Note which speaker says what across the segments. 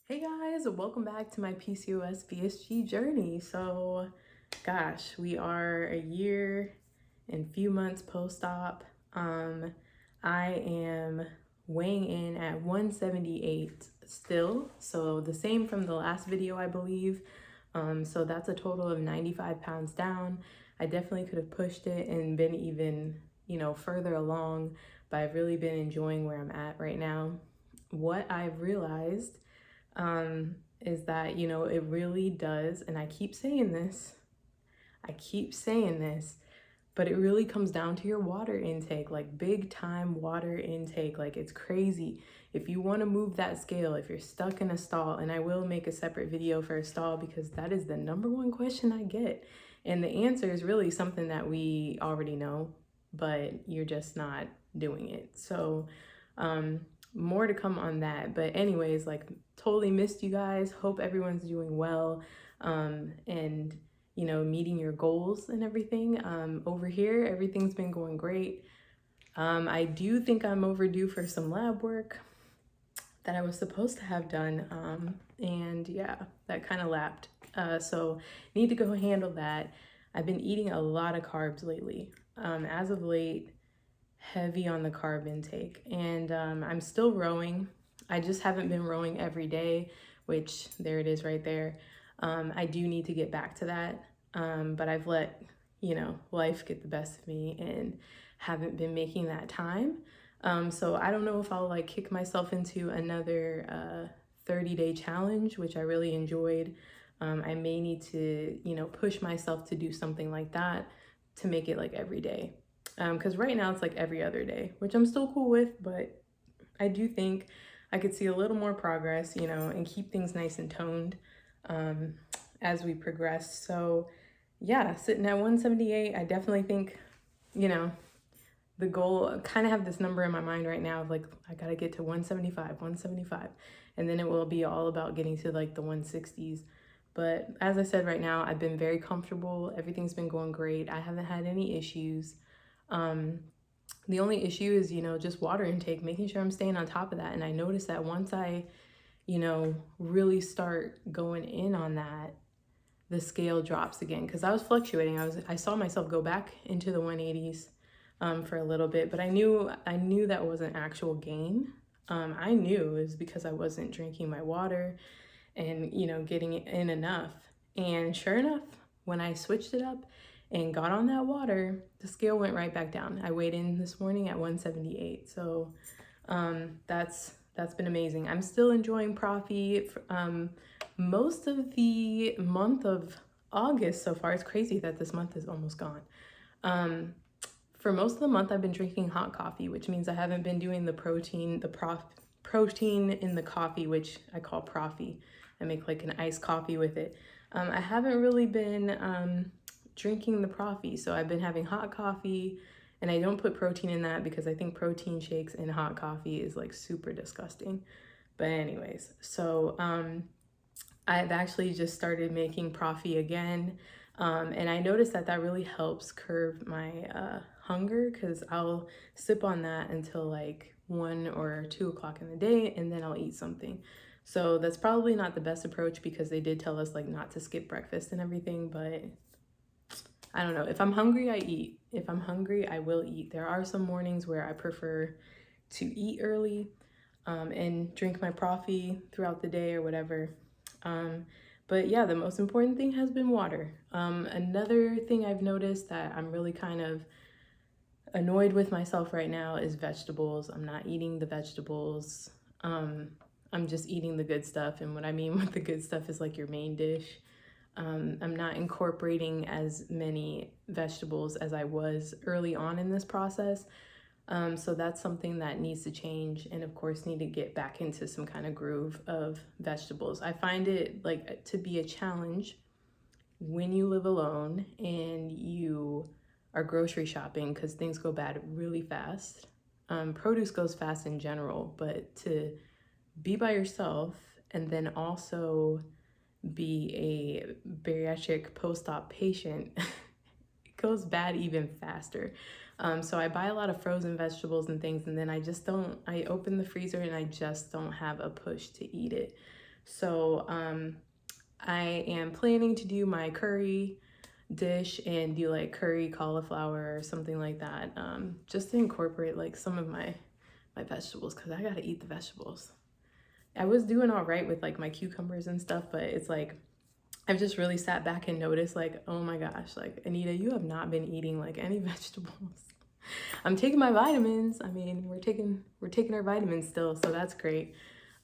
Speaker 1: Hey guys, welcome back to my PCOS VSG journey. So, gosh, we are a year and few months post-op. I am weighing in at 178 still, so the same from the last video, I believe. So that's a total of 95 pounds down. I definitely could have pushed it and been even, further along, but I've really been enjoying where I'm at right now. What I've realized is that, it really does, and I keep saying this, but it really comes down to your water intake, like big time water intake. Like, it's crazy. If you want to move that scale, if you're stuck in a stall, and I will make a separate video for a stall because that is the number one question I get. And the answer is really something that we already know, but you're just not doing it. So, more to come on that. But anyways, like, totally missed you guys. Hope everyone's doing well, and meeting your goals and everything. Over here, everything's been going great. I do think I'm overdue for some lab work that I was supposed to have done, and yeah, that kind of lapped. So need to go handle that. I've been eating a lot of carbs lately. As of late, heavy on the carb intake, and I'm still rowing. I just haven't been rowing every day, which there it is right there. I do need to get back to that, but I've let life get the best of me and haven't been making that time. So I don't know if I'll like kick myself into another 30-day challenge, which I really enjoyed. I may need to push myself to do something like that to make it like every day. Because right now it's like every other day, which I'm still cool with, but I do think I could see a little more progress, and keep things nice and toned as we progress. So yeah, sitting at 178, I definitely think, the goal, I kind of have this number in my mind right now of like, I got to get to 175, and then it will be all about getting to like the 160s. But as I said, right now, I've been very comfortable. Everything's been going great. I haven't had any issues. The only issue is, just water intake, making sure I'm staying on top of that. And I noticed that once I, really start going in on that, the scale drops again. Because I was fluctuating. I saw myself go back into the 180s for a little bit, but I knew that wasn't actual gain. I knew it was because I wasn't drinking my water and, getting it in enough. And sure enough, when I switched it up and got on that water, the scale went right back down. I weighed in this morning at 178. So that's been amazing. I'm still enjoying Profi. Most of the month of August so far. It's crazy that this month is almost gone. For most of the month, I've been drinking hot coffee, which means I haven't been doing the protein in the coffee, which I call Profi. I make like an iced coffee with it. I haven't really been drinking the Profi, so I've been having hot coffee, and I don't put protein in that because I think protein shakes in hot coffee is like super disgusting. But anyways, so I've actually just started making Profi again, and I noticed that really helps curb my hunger, because I'll sip on that until like 1 or 2 o'clock in the day, and then I'll eat something. So that's probably not the best approach, because they did tell us like not to skip breakfast and everything, but I don't know. If I'm hungry, I eat. If I'm hungry, I will eat. There are some mornings where I prefer to eat early and drink my Profi throughout the day or whatever. But yeah, the most important thing has been water. Another thing I've noticed that I'm really kind of annoyed with myself right now is vegetables. I'm not eating the vegetables. I'm just eating the good stuff. And what I mean with the good stuff is like your main dish. I'm not incorporating as many vegetables as I was early on in this process. So that's something that needs to change, and of course need to get back into some kind of groove of vegetables. I find it like to be a challenge when you live alone and you are grocery shopping, because things go bad really fast. Produce goes fast in general, but to be by yourself and then also be a bariatric post-op patient, it goes bad even faster. So I buy a lot of frozen vegetables and things, and then I open the freezer and I just don't have a push to eat it. So I am planning to do my curry dish and do like curry cauliflower or something like that, just to incorporate like some of my vegetables, because I gotta eat the vegetables. I was doing all right with like my cucumbers and stuff, but it's like I've just really sat back and noticed like, oh my gosh, like Anita, you have not been eating like any vegetables. I'm taking my vitamins. I mean, we're taking our vitamins still, so that's great.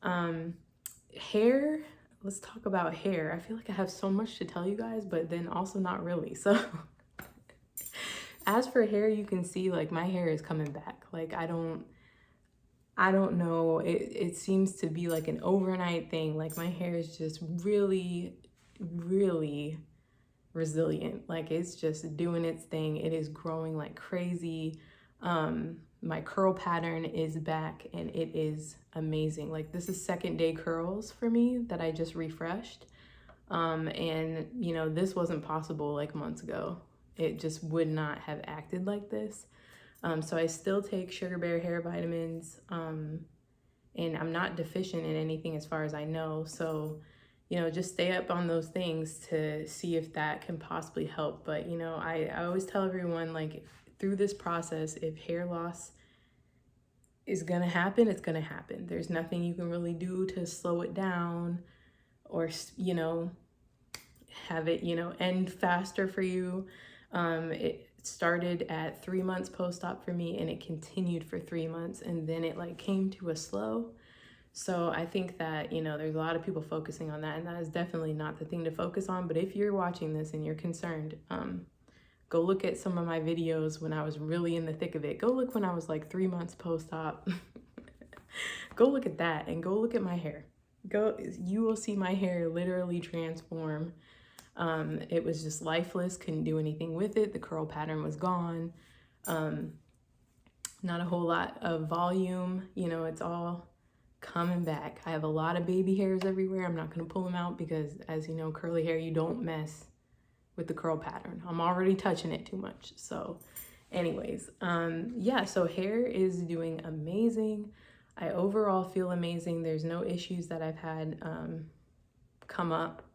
Speaker 1: Hair, let's talk about hair. I feel like I have so much to tell you guys, but then also not really. So as for hair, you can see like my hair is coming back. Like I don't know. It seems to be like an overnight thing. Like my hair is just really, really resilient. Like it's just doing its thing. It is growing like crazy. My curl pattern is back and it is amazing. Like this is second day curls for me that I just refreshed. And you know, this wasn't possible like months ago. It just would not have acted like this. So I still take Sugar Bear hair vitamins, and I'm not deficient in anything as far as I know. So, you know, just stay up on those things to see if that can possibly help. But, you know, I always tell everyone, like, through this process, if hair loss is gonna happen, it's gonna happen. There's nothing you can really do to slow it down or, you know, have it, you know, end faster for you. It started at 3 months post-op for me and it continued for 3 months, and then it like came to a slow. So I think that, you know, there's a lot of people focusing on that, and that is definitely not the thing to focus on. But if you're watching this and you're concerned, go look at some of my videos when I was really in the thick of it. Go look when I was like 3 months post-op. Go look at that and go look at my hair. You will see my hair literally transform. It was just lifeless, couldn't do anything with it. The curl pattern was gone. Not a whole lot of volume, you know, it's all coming back. I have a lot of baby hairs everywhere. I'm not gonna pull them out because, as you know, curly hair, you don't mess with the curl pattern. I'm already touching it too much. So anyways, yeah, so hair is doing amazing. I overall feel amazing. There's no issues that I've had come up.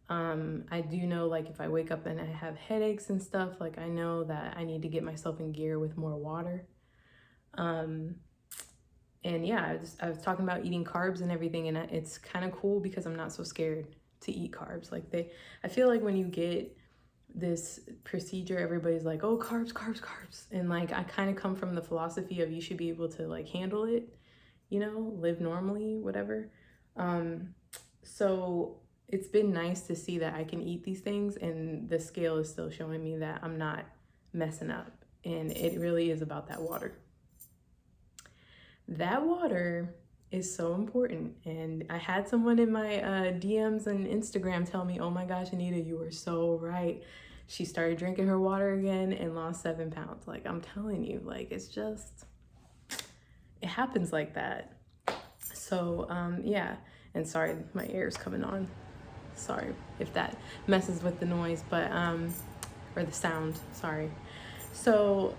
Speaker 1: I do know, like, if I wake up and I have headaches and stuff, like, I know that I need to get myself in gear with more water. And yeah, I was talking about eating carbs and everything, and it's kind of cool because I'm not so scared to eat carbs. Like I feel like when you get this procedure, everybody's like, oh, carbs, carbs, carbs. And like, I kind of come from the philosophy of you should be able to like handle it, you know, live normally, whatever. So it's been nice to see that I can eat these things and the scale is still showing me that I'm not messing up. And it really is about that water. That water is so important. And I had someone in my DMs and Instagram tell me, oh my gosh, Anita, you were so right. She started drinking her water again and lost 7 pounds. Like, I'm telling you, like, it's just, it happens like that. So yeah, and sorry, my air's coming on. Sorry if that messes with the noise, but or the sound, sorry. So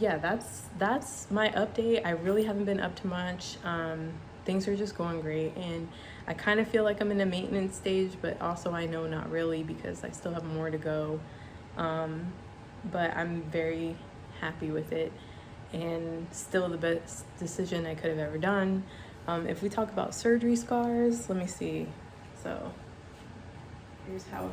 Speaker 1: yeah, that's my update. I really haven't been up to much. Things are just going great, and I kind of feel like I'm in a maintenance stage, but also I know not really because I still have more to go. But I'm very happy with it and still the best decision I could have ever done. If we talk about surgery scars, let me see. So here's how.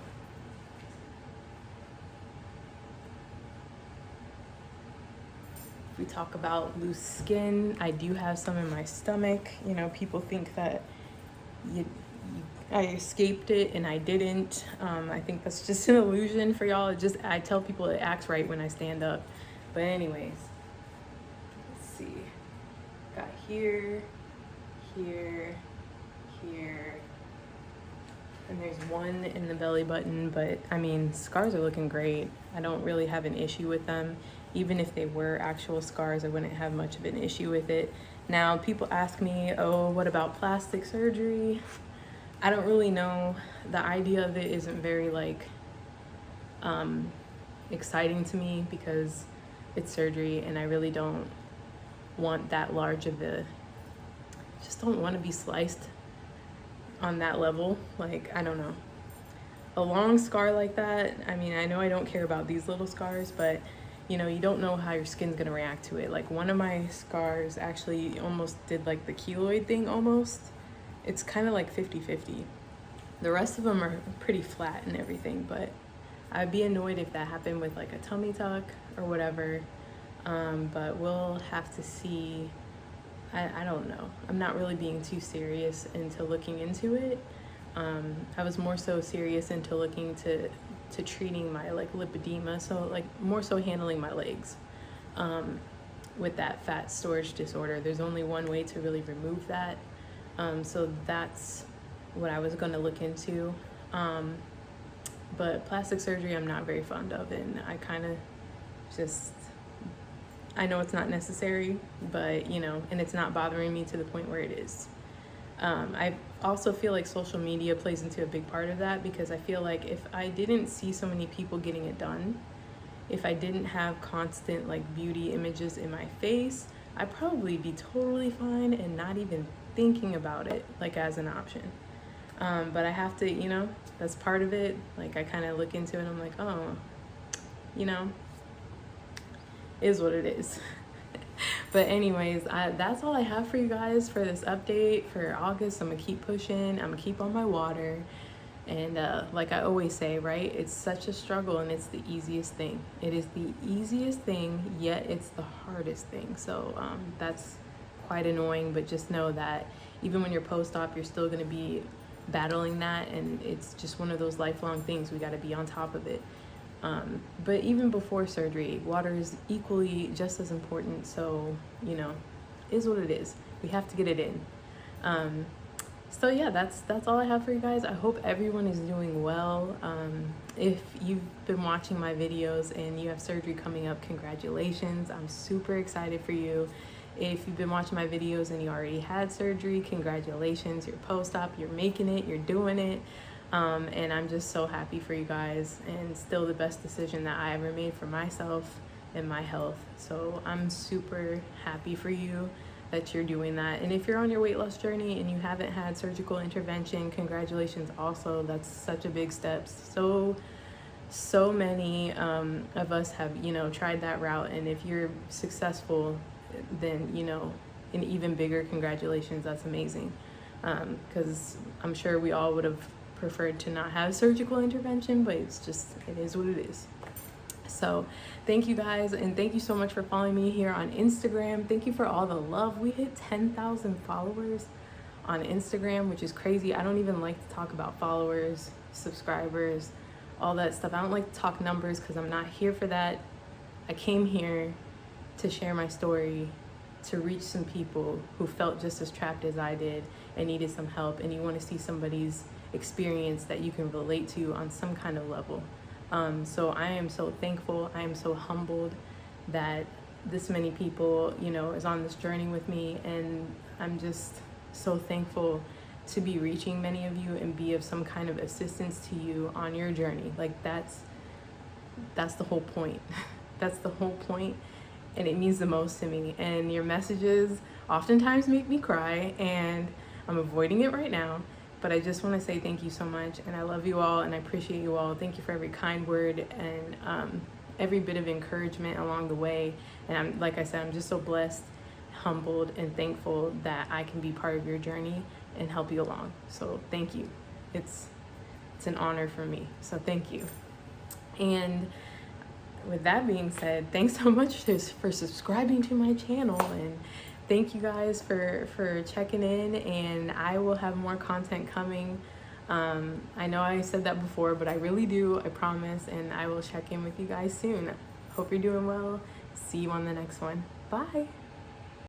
Speaker 1: If we talk about loose skin, I do have some in my stomach. You know, people think that I escaped it and I didn't. I think that's just an illusion for y'all. I tell people it acts right when I stand up. But anyways, let's see. Got here, here, here, and there's one in the belly button, but I mean, scars are looking great. I don't really have an issue with them. Even if they were actual scars, I wouldn't have much of an issue with it. Now, people ask me, oh, what about plastic surgery? I don't really know. The idea of it isn't very like exciting to me because it's surgery and I really don't want that large of just don't want to be sliced on that level. Like, I don't know. A long scar like that, I mean, I know I don't care about these little scars, but you know, you don't know how your skin's gonna react to it. Like, one of my scars actually almost did like the keloid thing almost. It's kind of like 50-50. The rest of them are pretty flat and everything, but I'd be annoyed if that happened with like a tummy tuck or whatever. But we'll have to see. I don't know. I'm not really being too serious into looking into it. I was more so serious into looking to treating my like lipedema, so like more so handling my legs with that fat storage disorder. There's only one way to really remove that, so that's what I was going to look into. But plastic surgery I'm not very fond of, and I kind of just, I know it's not necessary, but you know, and it's not bothering me to the point where it is. I also feel like social media plays into a big part of that, because I feel like if I didn't see so many people getting it done, if I didn't have constant like beauty images in my face, I'd probably be totally fine and not even thinking about it like as an option. But I have to, you know, that's part of it. Like, I kind of look into it and I'm like, oh, you know, is what it is. But anyways, that's all I have for you guys for this update for August. I'm gonna keep pushing, I'm gonna keep on my water. And like I always say, right, it's such a struggle, and it's the easiest thing. It is the easiest thing, yet it's the hardest thing. So that's quite annoying, but just know that even when you're post-op, you're still gonna be battling that, and it's just one of those lifelong things. We got to be on top of it. But even before surgery, water is equally just as important. So, you know, is what it is. We have to get it in. So yeah, that's all I have for you guys. I hope everyone is doing well. If you've been watching my videos and you have surgery coming up, congratulations. I'm super excited for you. If you've been watching my videos and you already had surgery, congratulations. You're post-op, you're making it, you're doing it. And I'm just so happy for you guys, and still the best decision that I ever made for myself and my health. So I'm super happy for you that you're doing that. And if you're on your weight loss journey and you haven't had surgical intervention, congratulations also. That's such a big step. So many of us have, you know, tried that route, and if you're successful, then, you know, an even bigger congratulations. That's amazing, because I'm sure we all would have preferred to not have surgical intervention, but it's just, it is what it is. So thank you guys, and thank you so much for following me here on Instagram. Thank you for all the love. We hit 10,000 followers on Instagram, which is crazy. I don't even like to talk about followers, subscribers, all that stuff. I don't like to talk numbers because I'm not here for that. I came here to share my story, to reach some people who felt just as trapped as I did and needed some help, and you want to see somebody's experience that you can relate to on some kind of level. So I am so thankful, I am so humbled that this many people, you know, is on this journey with me, and I'm just so thankful to be reaching many of you and be of some kind of assistance to you on your journey. Like, that's the whole point. That's the whole point. And it means the most to me. And your messages oftentimes make me cry, and I'm avoiding it right now. But I just want to say thank you so much, and I love you all, and I appreciate you all. Thank you for every kind word and every bit of encouragement along the way. And I'm, like I said, I'm just so blessed, humbled, and thankful that I can be part of your journey and help you along. So thank you. It's an honor for me. So thank you. And with that being said, thanks so much for subscribing to my channel, and thank you guys for checking in, and I will have more content coming. I know I said that before, but I really do, I promise, and I will check in with you guys soon. Hope you're doing well. See you on the next one. Bye.